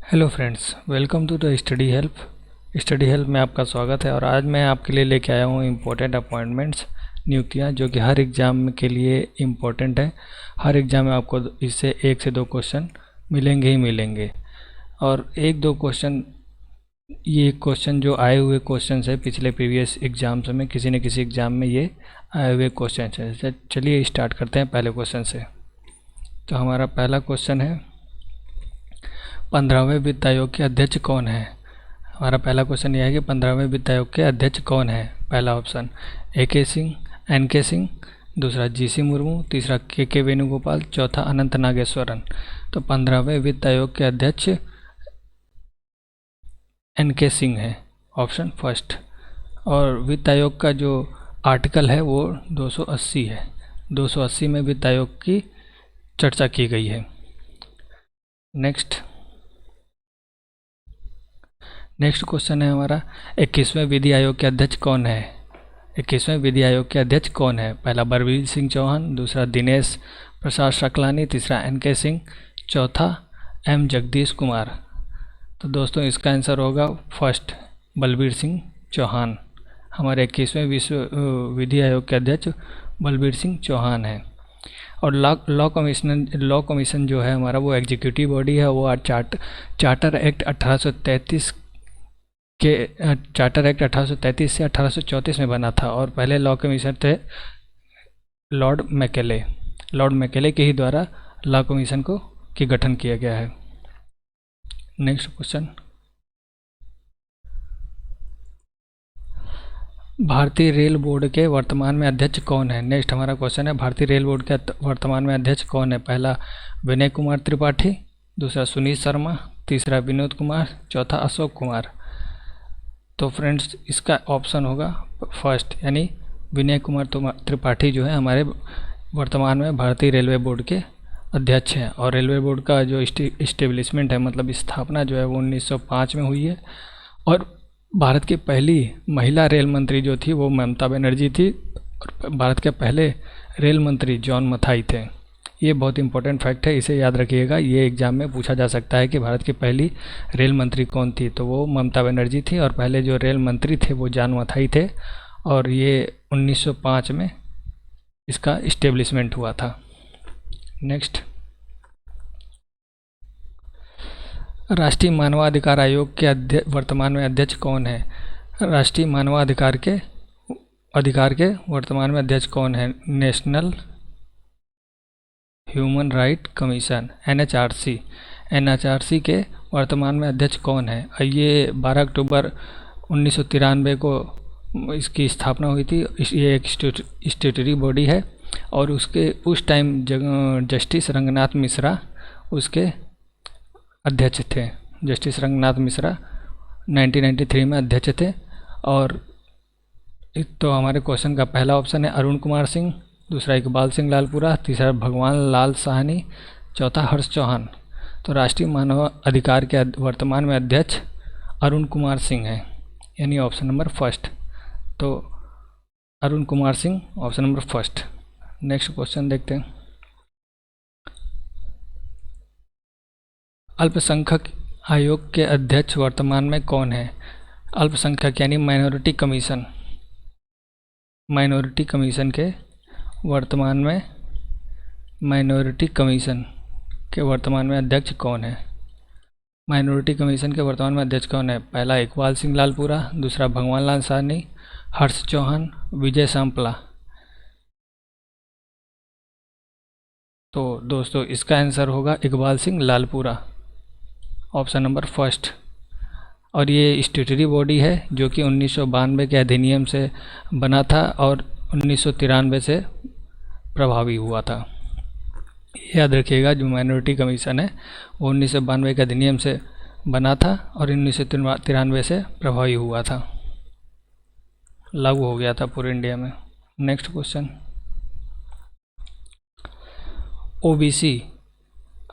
Hello friends, welcome to the study help में आपका स्वागत है। और आज मैं आपके लिए लेके आया हूँ इम्पोर्टेंट अपॉइंटमेंट्स, नियुक्तियाँ जो कि हर एग्ज़ाम के लिए इम्पोर्टेंट है। हर एग्ज़ाम में आपको इससे 1 से 2 क्वेश्चन मिलेंगे ही मिलेंगे। और 1-2 क्वेश्चन, ये क्वेश्चन जो आए हुए क्वेश्चन है पिछले प्रीवियस एग्ज़ाम्स में, किसी न किसी एग्ज़ाम में ये आए हुए क्वेश्चन है। चलिए स्टार्ट करते हैं पहले क्वेश्चन से। तो हमारा पहला क्वेश्चन है, 15वें वित्त आयोग के अध्यक्ष कौन है। हमारा पहला क्वेश्चन यह है कि 15वें वित्त आयोग के अध्यक्ष कौन है। पहला option AK Singh, NK Singh, दूसरा GC मुर्मू, तीसरा KK वेणुगोपाल, चौथा अनंत नागेश्वरन। तो 15वें वित्त आयोग के अध्यक्ष NK सिंह है, ऑप्शन फर्स्ट। और वित्त आयोग का जो आर्टिकल है वो 280 है। 280 में वित्त आयोग की चर्चा की गई है। नेक्स्ट क्वेश्चन है हमारा, 21वें विधि आयोग के अध्यक्ष कौन है। 21वें विधि आयोग के अध्यक्ष कौन है। पहला बलबीर सिंह चौहान, दूसरा दिनेश प्रसाद सकलानी, तीसरा NK सिंह, चौथा M जगदीश कुमार। तो दोस्तों इसका आंसर होगा फर्स्ट, बलबीर सिंह चौहान। हमारे 21वें विधि आयोग के अध्यक्ष बलबीर सिंह चौहान है। और लॉ कमीशन जो है हमारा, वो एग्जीक्यूटिव बॉडी है। वो चार्टर एक्ट 1833 से 1834 में बना था। और पहले लॉ कमीशन थे लॉर्ड मैकेले के ही द्वारा लॉ कमीशन की गठन किया गया है। नेक्स्ट क्वेश्चन, भारतीय रेल बोर्ड के वर्तमान में अध्यक्ष कौन है। नेक्स्ट हमारा क्वेश्चन है, भारतीय रेल बोर्ड के वर्तमान में अध्यक्ष कौन है। पहला विनय कुमार त्रिपाठी, दूसरा सुनीत शर्मा, तीसरा विनोद कुमार, चौथा अशोक कुमार। तो फ्रेंड्स इसका ऑप्शन होगा फर्स्ट, यानी विनय कुमार त्रिपाठी जो है हमारे वर्तमान में भारतीय रेलवे बोर्ड के अध्यक्ष हैं। और रेलवे बोर्ड का जो इस्टेब्लिशमेंट है, मतलब स्थापना जो है वो 1905 में हुई है। और भारत की पहली महिला रेल मंत्री जो थी वो ममता बनर्जी थी। और भारत के पहले रेल मंत्री जॉन मथाई थे। ये बहुत इंपॉर्टेंट फैक्ट है, इसे याद रखिएगा। ये एग्जाम में पूछा जा सकता है कि भारत की पहली रेल मंत्री कौन थी। तो वो ममता बनर्जी थी और पहले जो रेल मंत्री थे वो जॉन मथाई थे। और ये 1905 में इसका इस्टेब्लिशमेंट हुआ था। नेक्स्ट, राष्ट्रीय मानवाधिकार आयोग के वर्तमान में अध्यक्ष कौन है। राष्ट्रीय मानवाधिकार के वर्तमान में अध्यक्ष कौन है। National human right commission, NHRC के वर्तमान में अध्यक्ष कौन है। ये 12 अक्टूबर 1993 को इसकी स्थापना हुई थी। ये एक स्टैट्यूटरी बॉडी है। और उस टाइम जस्टिस रंगनाथ मिश्रा उसके अध्यक्ष थे। जस्टिस रंगनाथ मिश्रा 1993 में अध्यक्ष थे। और तो हमारे क्वेश्चन का पहला ऑप्शन है अरुण कुमार सिंह, दूसरा इकबाल सिंह लालपुरा, तीसरा भगवान लाल साहनी, चौथा हर्ष चौहान। तो राष्ट्रीय मानव अधिकार के वर्तमान में अध्यक्ष अरुण कुमार सिंह हैं, यानी ऑप्शन नंबर फर्स्ट। तो Arun Kumar Singh option number first. Next question देखते हैं, अल्पसंख्यक आयोग के अध्यक्ष वर्तमान में कौन है। अल्पसंख्यक यानी माइनॉरिटी कमीशन के वर्तमान में अध्यक्ष कौन है। माइनॉरिटी कमीशन के वर्तमान में अध्यक्ष कौन है। पहला इकबाल सिंह लालपुरा, दूसरा भगवान लाल साहनी, हर्ष चौहान, विजय सांपला। तो दोस्तों इसका आंसर होगा Iqbal Singh Lalpura, option number first. और ये स्टैट्यूटरी बॉडी है जो कि 1992 के अधिनियम से बना था और 1993 से प्रभावी हुआ था। याद रखिएगा, जो माइनॉरिटी कमीशन है वो 1992 के अधिनियम से बना था और 1993 से प्रभावी हुआ था, लागू हो गया था पूरे इंडिया में। नेक्स्ट क्वेश्चन, OBC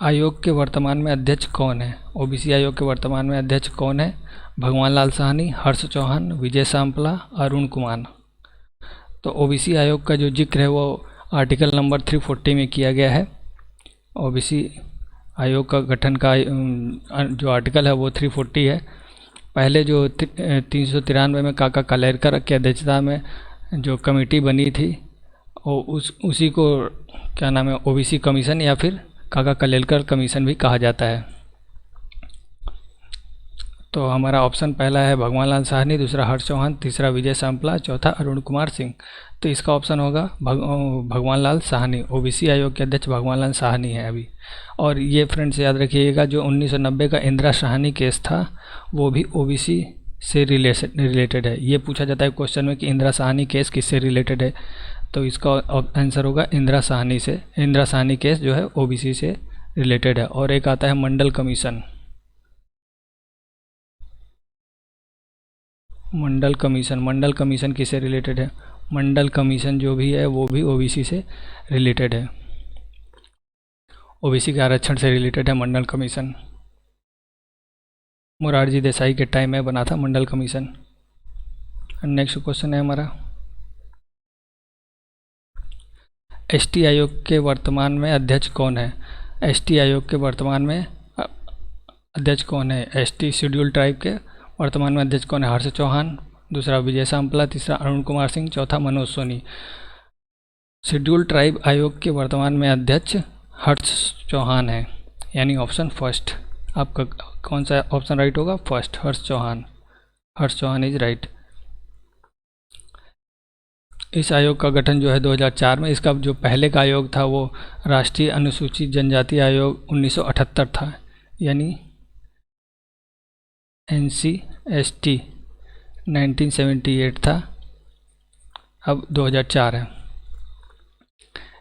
आयोग के वर्तमान में अध्यक्ष कौन है। OBC आयोग के वर्तमान में अध्यक्ष कौन है। भगवान लाल साहनी, हर्ष चौहान, विजय सांपला, अरुण कुमार। तो OBC आयोग का जो जिक्र है वो आर्टिकल नंबर 340 में किया गया है। OBC आयोग का गठन का जो आर्टिकल है वो 340 है। पहले जो 393 में काका कालेलकर की अध्यक्षता में जो कमेटी बनी थी वो उसी को क्या नाम है, ओबीसी कमीशन या फिर काका कालेलकर कमीशन भी कहा जाता है। तो हमारा ऑप्शन पहला है भगवान लाल साहनी, दूसरा हर्ष चौहान, तीसरा विजय सांपला, चौथा अरुण कुमार सिंह। तो इसका ऑप्शन होगा भगवान लाल साहनी। ओबीसी आयोग के अध्यक्ष भगवान लाल साहनी है अभी। और ये फ्रेंड्स याद रखिएगा, जो 1990 का इंदिरा साहनी केस था वो भी ओबीसी से रिलेटेड है। ये पूछा जाता है क्वेश्चन में कि इंदिरा साहनी केस किससे रिलेटेड है, तो इसका आंसर होगा इंदिरा साहनी से। इंदिरा साहनी केस जो है ओबीसी से रिलेटेड है। और एक आता है मंडल कमीशन। मंडल कमीशन किससे रिलेटेड है? मंडल कमीशन जो भी है वो भी ओबीसी से रिलेटेड है, ओबीसी के आरक्षण से रिलेटेड है मंडल कमीशन। मोरारजी देसाई के टाइम में बना था मंडल कमीशन। नेक्स्ट क्वेश्चन है हमारा, एसटी आयोग के वर्तमान में अध्यक्ष कौन है? एसटी आयोग के वर्तमान में अध्यक्ष कौन है? एसटी शेड्यूल ट्राइब के वर्तमान में अध्यक्ष कौन है? हर्ष चौहान, दूसरा विजय सांपला, तीसरा अरुण कुमार सिंह, चौथा मनोज सोनी। शेड्यूल ट्राइब आयोग के वर्तमान में अध्यक्ष हर्ष चौहान है, यानी ऑप्शन फर्स्ट। आपका कौन सा ऑप्शन राइट होगा? First, Harsh Chauhan is right. इस आयोग का गठन जो है 2004 में। इसका जो पहले का आयोग था वो राष्ट्रीय अनुसूचित जनजाति आयोग 1978 था, यानी NCST 1978 था, अब 2004 है।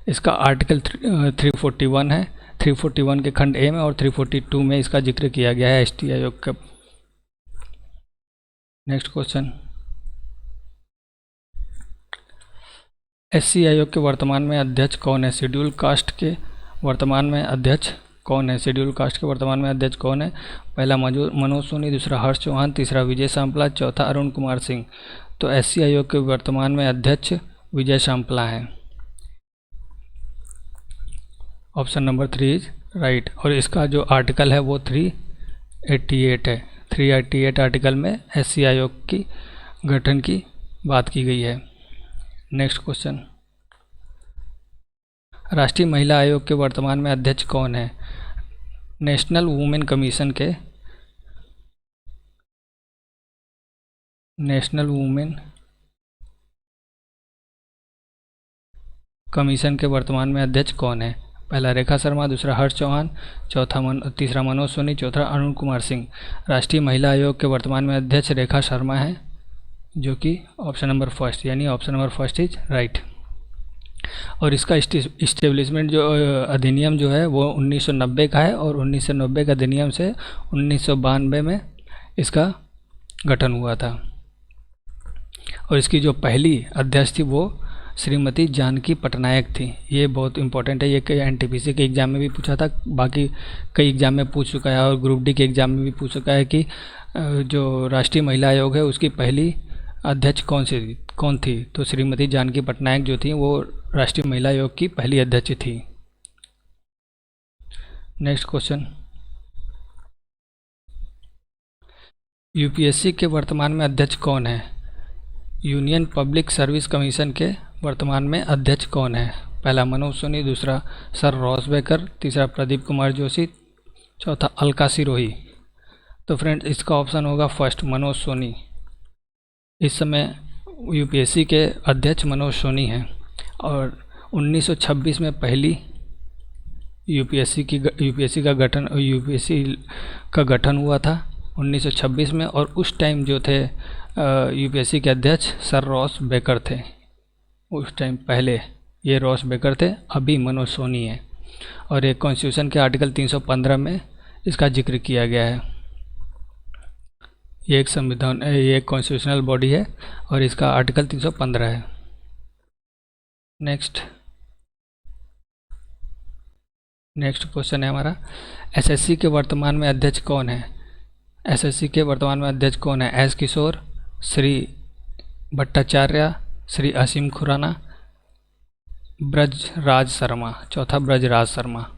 इसका आर्टिकल 341 है, 341 के खंड ए में और 342 में इसका जिक्र किया गया है एसटी आयोग का। नेक्स्ट क्वेश्चन, एससी आयोग के वर्तमान में अध्यक्ष कौन है? शेड्यूल कास्ट के वर्तमान में अध्यक्ष कौन है? शेड्यूल कास्ट के वर्तमान में अध्यक्ष कौन है? पहला मनोज सोनी, दूसरा हर्ष चौहान, तीसरा विजय सांपला, चौथा अरुण कुमार सिंह। तो एससी आयोग के वर्तमान में अध्यक्ष विजय सांपला है, ऑप्शन नंबर 3 इज राइट। और इसका जो आर्टिकल है वो 388 है। 388 आर्टिकल में एससी आयोग की गठन की बात की गई है। नेक्स्ट क्वेश्चन, राष्ट्रीय महिला आयोग के वर्तमान में अध्यक्ष कौन है? नेशनल वुमेन कमीशन के वर्तमान में अध्यक्ष कौन है? पहला रेखा शर्मा, दूसरा हर्ष चौहान, तीसरा मनोज सोनी, चौथा अरुण कुमार सिंह। राष्ट्रीय महिला आयोग के वर्तमान में अध्यक्ष रेखा शर्मा है, जो कि ऑप्शन नंबर फर्स्ट, यानी option number first is right. और इसका इस्टेब्लिशमेंट जो अधिनियम जो है वो 1990 का है, और 1990 का अधिनियम से 1992 में इसका गठन हुआ था। और इसकी जो पहली अध्यक्ष थी वो श्रीमती जानकी पटनायक थी। ये बहुत इंपॉर्टेंट है, ये कई एनटीपीसी के एग्ज़ाम में भी पूछा था, बाकी कई एग्ज़ाम में पूछ चुका है और ग्रुप डी के एग्ज़ाम में भी पूछ चुका है कि जो राष्ट्रीय महिला आयोग है उसकी पहली अध्यक्ष कौन थी? तो श्रीमती जानकी पटनायक जो थी वो राष्ट्रीय महिला आयोग की पहली अध्यक्ष थी। नेक्स्ट क्वेश्चन, यूपीएससी के वर्तमान में अध्यक्ष कौन है? यूनियन पब्लिक सर्विस कमीशन के वर्तमान में अध्यक्ष कौन है? पहला मनोज सोनी, दूसरा सर रॉस बेकर, तीसरा प्रदीप कुमार जोशी, चौथा अलका सिरोही। तो फ्रेंड्स इसका ऑप्शन होगा फर्स्ट, मनोज सोनी। इस समय यूपीएससी के अध्यक्ष मनोज सोनी हैं। और 1926 में पहली यूपीएससी का गठन हुआ था 1926 में, और उस टाइम जो थे यूपीएससी के अध्यक्ष सर रॉस बेकर थे। उस टाइम पहले ये रॉस बेकर थे, अभी मनोज सोनी है। और एक कॉन्स्टिट्यूशन के आर्टिकल 315 में इसका जिक्र किया गया है। ये एक कॉन्स्टिट्यूशनल बॉडी है और इसका आर्टिकल 315 है। नेक्स्ट क्वेश्चन है हमारा, एसएससी के वर्तमान में अध्यक्ष कौन है? एसएससी के वर्तमान में अध्यक्ष कौन है? एस किशोर, श्री भट्टाचार्य, श्री असीम खुराना, ब्रजराज शर्मा, चौथा ब्रजराज शर्मा।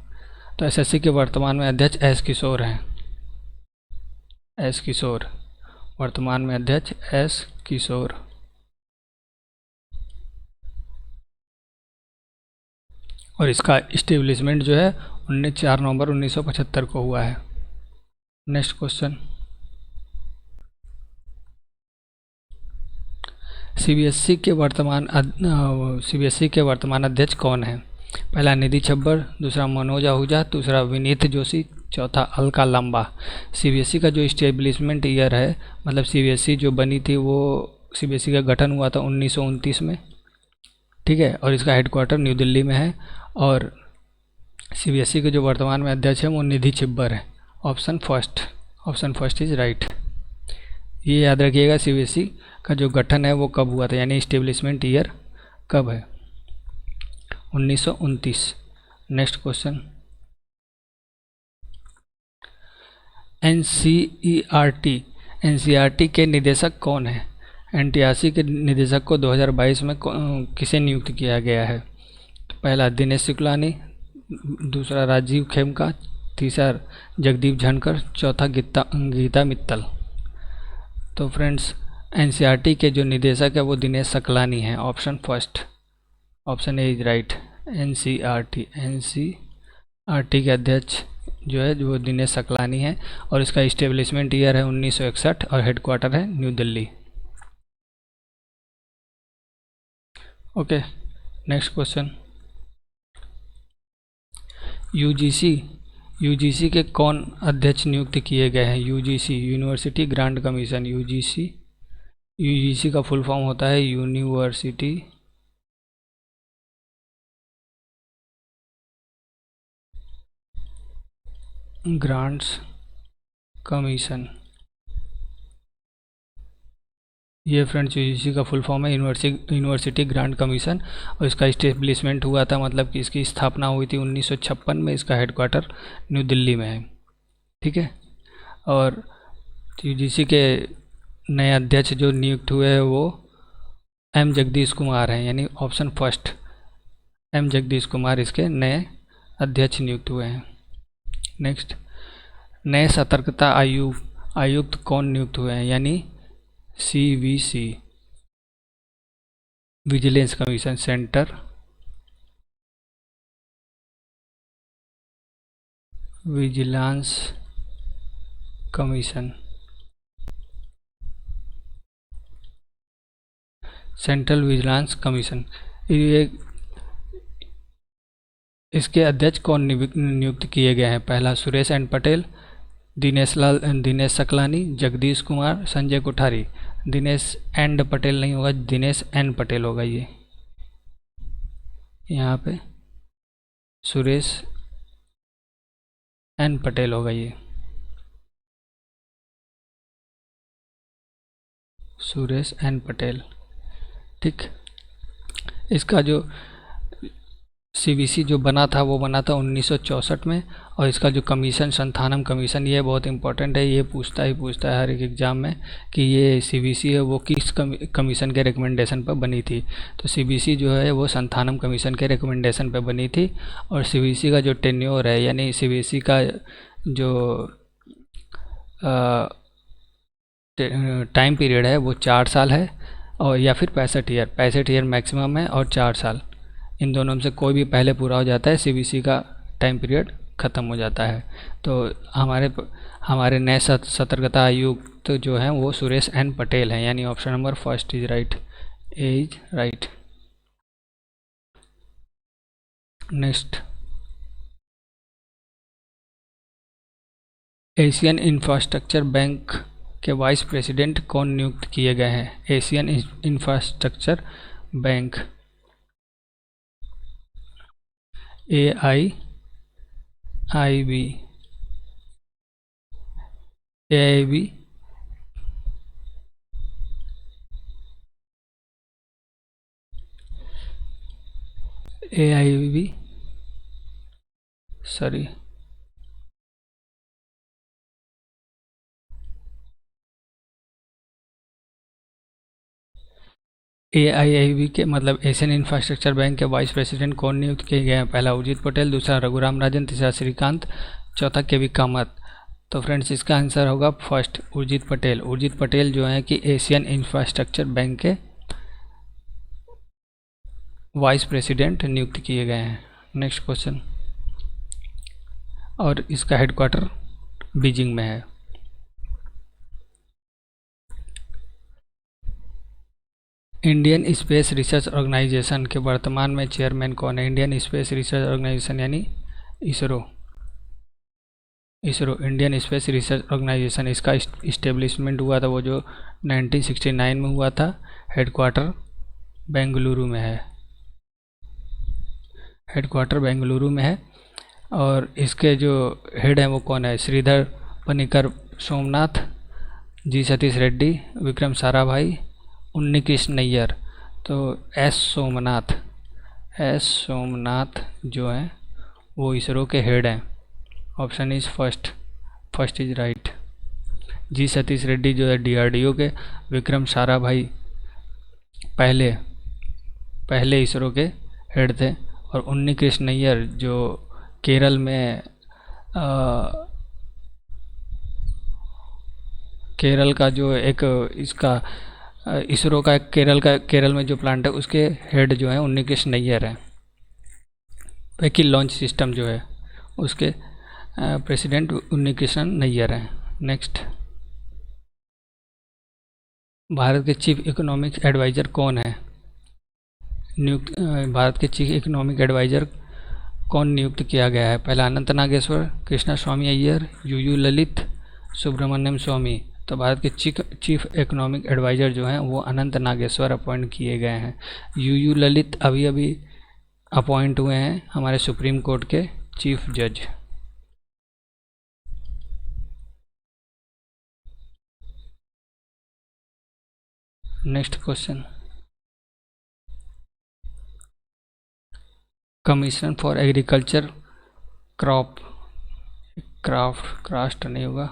तो एसएससी के वर्तमान में अध्यक्ष एस किशोर हैं। एस किशोर, वर्तमान में अध्यक्ष एस किशोर। और इसका इस्टेब्लिशमेंट जो है 4 नवंबर 1975 को हुआ है। नेक्स्ट क्वेश्चन, सीबीएसई के वर्तमान अध्यक्ष कौन है? पहला निधि छब्बर, दूसरा मनोज आहूजा, तीसरा विनीत जोशी, चौथा अलका लांबा। सीबीएसई का जो इस्टेब्लिशमेंट ईयर है, मतलब सीबीएसई जो बनी थी वो सीबीएसई का गठन हुआ था 1929 में, ठीक है, और इसका हेडक्वार्टर न्यू दिल्ली में है। और सीबीएसई के जो वर्तमान में अध्यक्ष हैं वो निधि छिब्बर है। Option first is right. ये याद रखिएगा सीबीएसई का जो गठन है वो कब हुआ था, यानी इस्टेब्लिशमेंट ईयर कब है, 1929। नेक्स्ट क्वेश्चन, एनसीईआरटी के निदेशक कौन है? एनटीआरसी के निदेशक को 2022 में किसे नियुक्त किया गया है? तो पहला दिनेश शुक्लानी, दूसरा राजीव खेमका, तीसरा जगदीप धनखड़, चौथा गीता मित्तल। तो फ्रेंड्स, एनसीईआरटी के जो निदेशक है वो दिनेश सकलानी हैं। Option option A is right. NCERT के अध्यक्ष जो है वो दिनेश सकलानी है और इसका इस्टेब्लिशमेंट ईयर है 1961 और हेडक्वार्टर है new Delhi. Okay, next question, UGC के कौन अध्यक्ष नियुक्त किए गए हैं? UGC, university grant commission. UGC का फुल फॉर्म होता है यूनिवर्सिटी ग्रांट्स कमीशन। ये फ्रेंड्स यूजीसी का फुल फॉर्म है यूनिवर्सिटी ग्रांट कमीशन और इसका इस्टेब्लिशमेंट हुआ था, मतलब कि इसकी स्थापना हुई थी 1956 में। इसका हेडक्वार्टर न्यू दिल्ली में है, ठीक है। और यूजीसी के नए अध्यक्ष जो नियुक्त हुए हैं वो एम जगदीश कुमार हैं, यानी option first, M Jagdish Kumar इसके नए अध्यक्ष नियुक्त हुए हैं। नेक्स्ट, नए सतर्कता आयुक्त कौन नियुक्त हुए हैं? यानी CVC, vigilance commission, centre vigilance commission, central vigilance commission. ये इसके अध्यक्ष कौन नियुक्त किए गए हैं? पहला सुरेश एन पटेल, दिनेश सकलानी, जगदीश कुमार, संजय कोठारी। दिनेश एंड पटेल नहीं होगा, दिनेश एन पटेल होगा। ये यहाँ पे सुरेश एन पटेल होगा। ये सुरेश एन पटेल, ठीक। इसका जो सीबीसी जो बना था वो बना था 1964 में और इसका जो कमीशन, संथानम कमीशन, ये बहुत इंपॉर्टेंट है। ये पूछता है हर एक एग्ज़ाम में कि ये सीबीसी है वो किस कमीशन के रिकमेंडेशन पर बनी थी। तो सीबीसी जो है वो संथानम कमीशन के रिकमेंडेशन पर बनी थी। और सीबीसी का जो टेन्योर है, यानी सीबीसी का जो टाइम पीरियड है वो 4 साल है और या फिर 65 ईयर मैक्सिमम है और 4 साल, इन दोनों में से कोई भी पहले पूरा हो जाता है सीबीसी का टाइम पीरियड ख़त्म हो जाता है। तो हमारे नए सतर्कता आयुक्त जो हैं वो सुरेश एन पटेल हैं, यानी option number first is right, A is right. Next, Asian infrastructure bank के वाइस प्रेसिडेंट कौन नियुक्त किए गए हैं? Asian infrastructure bank, AIIB, AIIB sorry, AIIB के मतलब एशियन इंफ्रास्ट्रक्चर बैंक के वाइस प्रेसिडेंट कौन नियुक्त किए गए हैं? पहला उर्जित पटेल, दूसरा रघुराम राजन, तीसरा श्रीकांत, चौथा केवी कामत। तो फ्रेंड्स इसका आंसर होगा फर्स्ट उर्जित पटेल। उर्जित पटेल जो है कि एशियन इंफ्रास्ट्रक्चर बैंक के वाइस प्रेसिडेंट नियुक्त किए गए हैं। नेक्स्ट क्वेश्चन, और इसका हेडक्वार्टर बीजिंग में है। इंडियन स्पेस रिसर्च ऑर्गेनाइजेशन के वर्तमान में चेयरमैन कौन है? इंडियन स्पेस रिसर्च ऑर्गेनाइजेशन यानी ISRO. Indian space research organisation, इसका इस्टेब्लिशमेंट हुआ था वो जो 1969 में हुआ था। हेडक्वार्टर बेंगलुरु में है। हेडक्वार्टर बेंगलुरु में है। और इसके जो हेड हैं वो कौन है? श्रीधर पनिकर सोमनाथ, जी सतीश रेड्डी, विक्रम साराभाई, उन्नी कृष्ण नैयर। तो एस सोमनाथ जो हैं वो इसरो के हेड हैं। Option is first is right. जी सतीश रेड्डी जो है DRDO के, विक्रम साराभाई पहले इसरो के हेड थे, और उन्नी कृष्ण नैयर जो केरल में केरल का जो एक इसका इसरो का केरल में जो प्लांट है उसके हेड जो है उन्नी कृष्ण नैयर हैं। व्हीकल लॉन्च सिस्टम जो है उसके प्रेसिडेंट उन्नी कृष्ण नैयर हैं। नेक्स्ट, भारत के चीफ इकोनॉमिक एडवाइज़र कौन है? भारत के चीफ इकोनॉमिक एडवाइज़र कौन नियुक्त किया गया है? पहला अनंत नागेश्वर, कृष्णा स्वामी अय्यर, UU ललित, सुब्रमण्यम स्वामी। तो भारत के चीफ इकोनॉमिक एडवाइज़र जो हैं वो अनंत नागेश्वर अपॉइंट किए गए हैं। UU ललित अभी अपॉइंट हुए हैं हमारे सुप्रीम कोर्ट के चीफ जज। Next question, commission for agriculture craft नहीं होगा,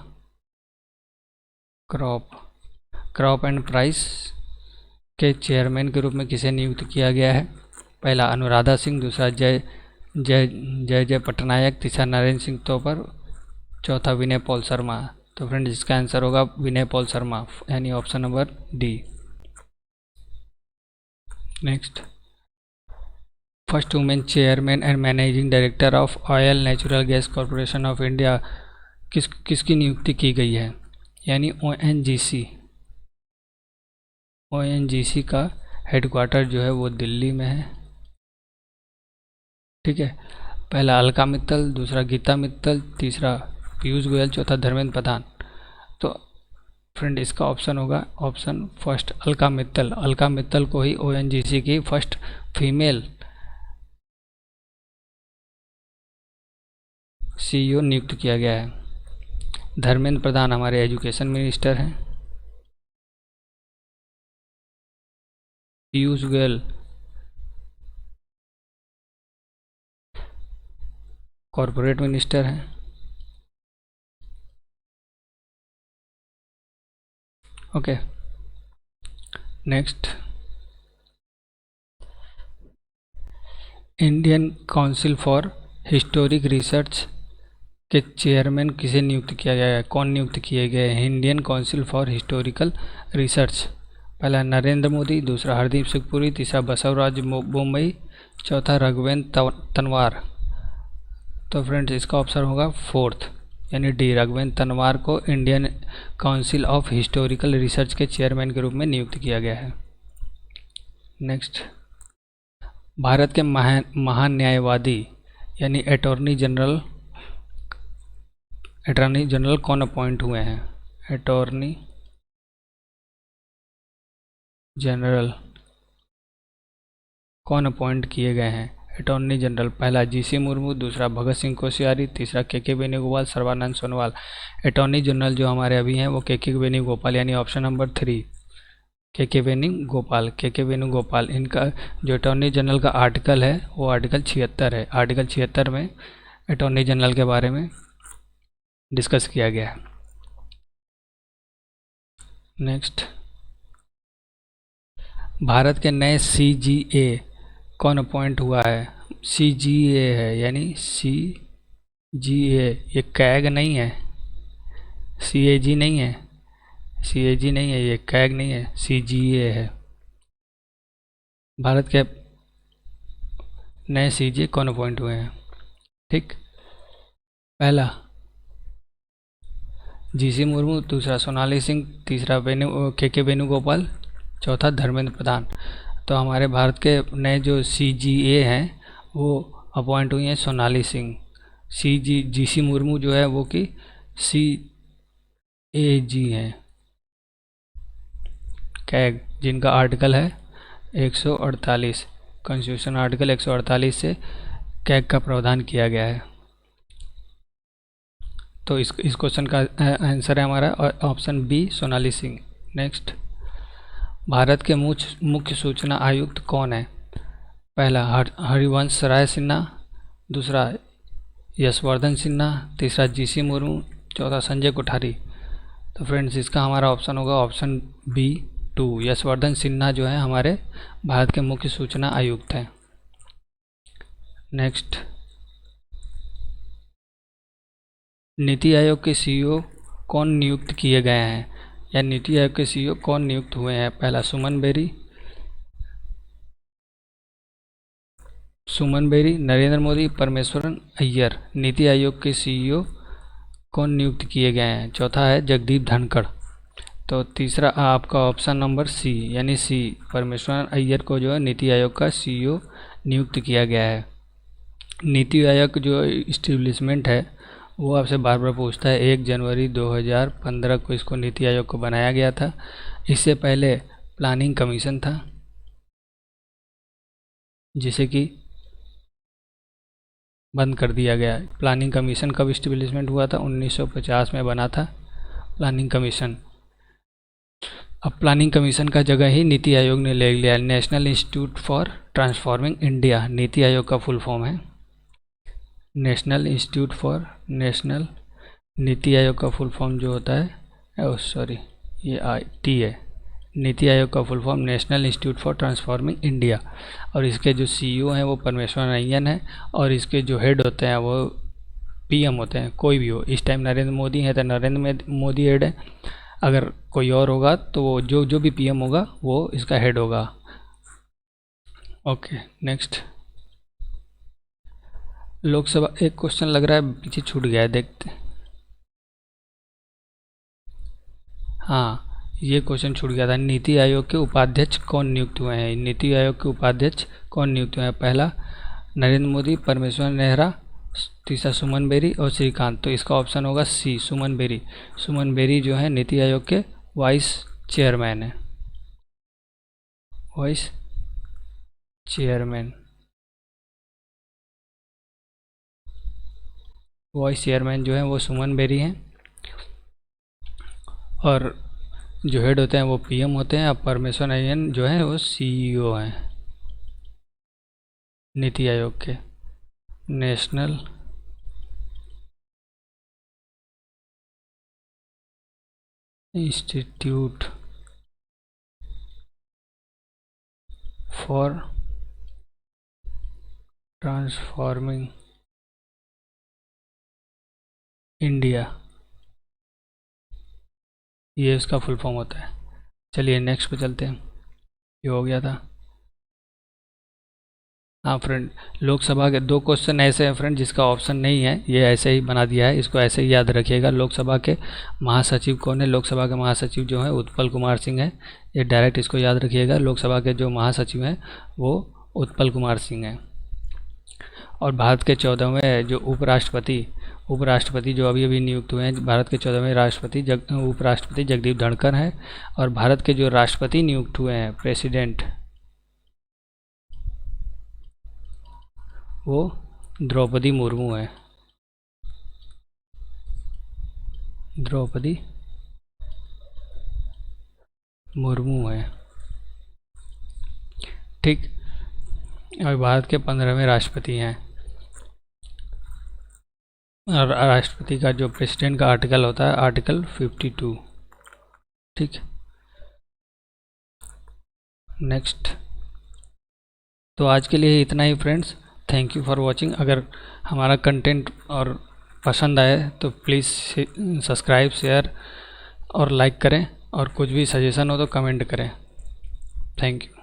क्रॉप एंड प्राइस के चेयरमैन के रूप में किसे नियुक्त किया गया है? पहला अनुराधा सिंह, दूसरा जय पटनायक, तीसरा नरेंद्र सिंह तोमर, चौथा विनय पॉल शर्मा। तो फ्रेंड्स इसका आंसर होगा विनय पॉल शर्मा, यानी option number D. Next, first women chairman and managing director of oil natural gas corporation of India किसकी नियुक्ति की गई है? यानी ONGC का हेडक्वार्टर जो है वो दिल्ली में है। ठीक है, पहला अलका मित्तल, दूसरा गीता मित्तल, तीसरा पीयूष गोयल, चौथा धर्मेंद्र प्रधान। तो फ्रेंड इसका ऑप्शन होगा ऑप्शन फर्स्ट अलका मित्तल को ही ONGC की फर्स्ट फीमेल CEO नियुक्त किया गया है। धर्मेंद्र प्रधान हमारे एजुकेशन मिनिस्टर हैं। पीयूष गोयल कॉरपोरेट मिनिस्टर हैं। Okay, next, Indian council for historic research के चेयरमैन किसे नियुक्त किया गया है? कौन नियुक्त किए गए हैं Indian council for historical research? पहला नरेंद्र मोदी, दूसरा हरदीप सिंह पुरी, तीसरा बसवराज बोम्मई, चौथा राघवेंद्र तनवार। तो फ्रेंड्स इसका ऑप्शन होगा फोर्थ, यानी डी, राघवेंद्र तनवार को Indian council of historical research के चेयरमैन के रूप में नियुक्त किया गया है। नेक्स्ट, भारत के महान न्यायवादी यानी अटॉर्नी जनरल कौन अपॉइंट हुए हैं? अटॉर्नी जनरल कौन अपॉइंट किए गए हैं? अटॉर्नी जनरल, पहला GC मुर्मू, दूसरा भगत सिंह कोश्यारी, तीसरा KK Venugopal, Sarbananda Sonowal. Attorney general जो हमारे अभी हैं वो KK वेणुगोपाल, यानी ऑप्शन नंबर 3 KK वेणुगोपाल। इनका जो अटॉर्नी जनरल का आर्टिकल है वो आर्टिकल 76 है। आर्टिकल 76 में अटॉर्नी जनरल के बारे में डिस्कस किया गया है। नेक्स्ट, भारत के नए CGA कौन अपॉइंट हुआ है? CGA है, यानी CGA, ये कैग नहीं है, CAG नहीं है, CAG नहीं है, ये कैग नहीं है, CGA है। भारत के नए CGA कौन अपॉइंट हुए हैं? ठीक, पहला GC मुर्मू, दूसरा सोनाली सिंह, तीसरा KK वेणुगोपाल, चौथा धर्मेंद्र प्रधान। तो हमारे भारत के नए जो CGA हैं वो अपॉइंट हुई हैं सोनाली सिंह। GC मुर्मू जो है वो कि CAG हैं, कैग, जिनका आर्टिकल है 148, कॉन्स्टिट्यूशन आर्टिकल 148 से कैग का प्रावधान किया गया है। तो इस क्वेश्चन का आंसर है हमारा option B, Sonali Singh. Next, Bharat के मुख्य सूचना आयुक्त कौन है? पहला हरिवंश राय सिन्हा, दूसरा यशवर्धन सिन्हा, तीसरा GC मुर्मू, चौथा संजय कोठारी। तो फ्रेंड्स इसका हमारा ऑप्शन होगा ऑप्शन बी 2, यशवर्धन सिन्हा जो है हमारे भारत के मुख्य सूचना आयुक्त हैं। नेक्स्ट, नीति आयोग के CEO कौन नियुक्त किए गए हैं, या नीति आयोग के CEO कौन नियुक्त हुए हैं? पहला सुमन बेरी, नरेंद्र मोदी, परमेश्वरन अय्यर। नीति आयोग के CEO कौन नियुक्त किए गए हैं? चौथा है जगदीप धनखड़। तो तीसरा आपका ऑप्शन नंबर सी, यानी सी, परमेश्वरन अय्यर को जो है नीति आयोग का CEO नियुक्त किया गया है। नीति आयोग जो इस्टेब्लिशमेंट है वो आपसे बार बार पूछता है। 1 जनवरी 2015 को इसको नीति आयोग को बनाया गया था। इससे पहले प्लानिंग कमीशन था, जिसे कि बंद कर दिया गया। प्लानिंग कमीशन कब इस्टेब्लिशमेंट हुआ था? 1950 में बना था प्लानिंग कमीशन। अब प्लानिंग कमीशन का जगह ही नीति आयोग ने ले लिया। National institute for transforming India NITI Aayog का फुल फॉर्म है। National institute for NITI Aayog का फुल फॉर्म जो होता है, सॉरी ये IT है। नीति आयोग का full form national institute for transforming India. और इसके जो CEO हैं वो परमेश्वरन अय्यर हैं, और इसके जो हेड होते हैं वो PM होते हैं, कोई भी हो। इस टाइम नरेंद्र मोदी है तो नरेंद्र मोदी हेड है, अगर कोई और होगा तो वो जो भी PM होगा वो इसका हेड होगा। ओके, नेक्स्ट, लोकसभा, एक क्वेश्चन लग रहा है पीछे छूट गया है, देखते। हाँ, ये क्वेश्चन छूट गया था। नीति आयोग के उपाध्यक्ष कौन नियुक्त हुए हैं? नीति आयोग के उपाध्यक्ष कौन नियुक्त हुए हैं? पहला नरेंद्र मोदी, परमेश्वरन नेहरा, तीसरा सुमन बेरी और श्रीकांत। तो इसका ऑप्शन होगा सी, सुमन बेरी। सुमन बेरी जो है नीति आयोग के वाइस चेयरमैन है, वाइस चेयरमैन जो है वो सुमन बेरी हैं, और जो हेड होते हैं वो PM होते हैं। अब परमेश्वरन अय्यर जो है वो CEO हैं नीति आयोग के, national institute for transforming India, ये इसका फुल फॉर्म होता है। चलिए नेक्स्ट पे चलते हैं, ये हो गया था। हाँ फ्रेंड, लोकसभा के 2 क्वेश्चन ऐसे हैं फ्रेंड जिसका ऑप्शन नहीं है, ये ऐसे ही बना दिया है, इसको ऐसे ही याद रखिएगा। लोकसभा के महासचिव कौन है? लोकसभा के महासचिव जो है उत्पल कुमार सिंह है, ये डायरेक्ट इसको याद रखिएगा। लोकसभा के जो महासचिव हैं वो उत्पल कुमार सिंह हैं। और भारत के 14वें जो उपराष्ट्रपति जो अभी नियुक्त हुए हैं, भारत के 14वें उपराष्ट्रपति जगदीप धनखड़ हैं। और भारत के जो राष्ट्रपति नियुक्त हुए हैं, प्रेसिडेंट, वो द्रौपदी मुर्मू है, द्रौपदी मुर्मू है। ठीक, और भारत के 15वें राष्ट्रपति हैं। और राष्ट्रपति का जो प्रेसिडेंट का आर्टिकल होता है आर्टिकल 52। ठीक, नेक्स्ट। तो आज के लिए इतना ही friends, thank you for watching. अगर हमारा कंटेंट और पसंद आए तो प्लीज़ सब्सक्राइब, शेयर और लाइक करें, और कुछ भी सजेशन हो तो कमेंट करें। Thank you.